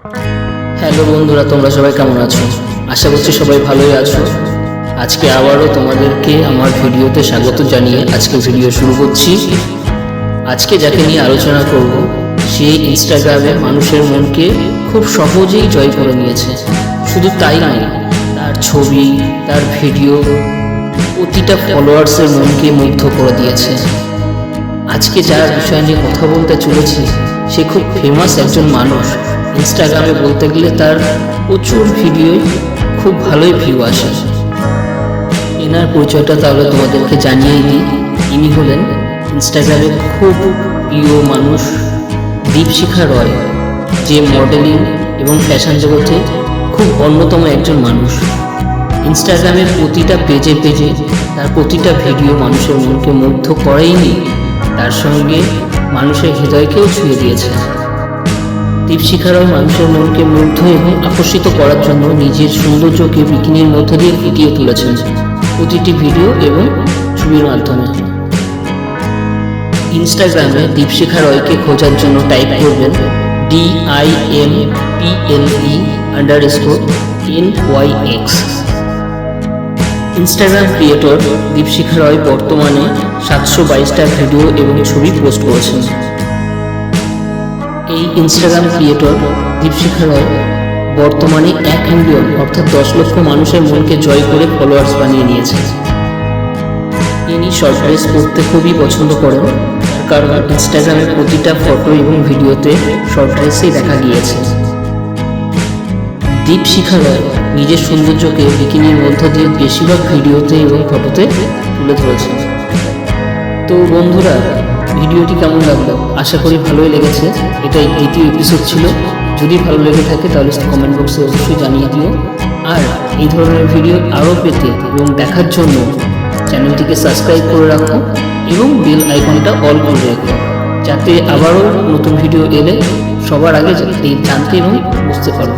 Hello বন্ধুরা, তোমরা সবাই কেমন আছো? আশা করছি সবাই ভালোই আছো। আজকে আবারও তোমাদেরকে আমার ভিডিওতে স্বাগত জানিয়ে আজকে ভিডিও শুরু করছি। আজকে যাকে নিয়ে আলোচনা করব, সে ইনস্টাগ্রামে মানুষের মনকে খুব সহজেই জয় করে নিয়েছে। শুধু তাই নয়, তার ছবি, তার ভিডিও প্রতিটা ফলোয়ার্সের মনকে মুগ্ধ করে দিয়েছে। আজকে যার বিষয় নিয়ে কথা বলতে চলেছি, সে খুব ফেমাস একজন মানুষ। ইনস্টাগ্রামে বলতে গেলে তার প্রচুর ভিডিওই খুব ভালোই ভিউ আসে। এনার পরিচয়টা তাহলে তোমাদেরকে জানিয়েই দিই। ইনি হলেন ইনস্টাগ্রামে খুব প্রিয় মানুষ দীপশিখা রয়, যে মডেলিং এবং ফ্যাশন জগতে খুব অন্যতম একজন মানুষ। ইনস্টাগ্রামের প্রতিটা পেজে পেজে তার প্রতিটা ভিডিও মানুষের মনকে মুগ্ধ করেইনি, তার সঙ্গে মানুষের হৃদয়কেও ছুঁয়ে দিয়েছে। দীপশিখা রয় মানুষের মনকে মুগ্ধ এবং আকর্ষিত করার জন্য নিজের সৌন্দর্যকে বিকিনির মধ্যে দিয়ে ফুটিয়ে তুলেছেন প্রতিটি ভিডিও এবং ছবির মাধ্যমে। ইনস্টাগ্রামে দীপশিখা রয়কে খোঁজার জন্য টাইপ করবেন DIMPLE_NYX। ইনস্টাগ্রাম ক্রিয়েটর দীপশিখা রয় বর্তমানে 722টা ভিডিও এবং ছবি পোস্ট করেছেন। এই ইনস্টাগ্রাম ক্রিয়েটর দীপশিখা রয় বর্তমানে 1 মিলিয়ন অর্থাৎ 10 লক্ষ মানুষের মনকে জয় করে ফলোয়ার্স বানিয়ে নিয়েছে। ইনি শর্ট ড্রেস পরতে খুবই পছন্দ করেন, কারণ ইনস্টাগ্রামের প্রতিটা ফটো এবং ভিডিওতে শর্ট ড্রেসেই দেখা গিয়েছে। দীপশিখা রয় নিজের সৌন্দর্যকে বিকিনির মধ্য দিয়ে বেশিরভাগ ভিডিওতে এবং ফটোতে তুলে ধরেছেন। তো বন্ধুরা, ভিডিওটি কেমন লাগলো? আশা করি ভালোই লেগেছে। এটাই দ্বিতীয় এপিসোড ছিল। যদি ভালো লেগে থাকে তাহলে কমেন্ট বক্সে অবশ্যই জানিয়ে দিও। আর এই ধরনের ভিডিও আরও পেতে এবং দেখার জন্য চ্যানেলটিকে সাবস্ক্রাইব করে রাখো এবং বেল আইকনটা অল করে রাখো, যাতে আবারও নতুন ভিডিও এলে সবার আগে জানতে এবং বুঝতে পারো।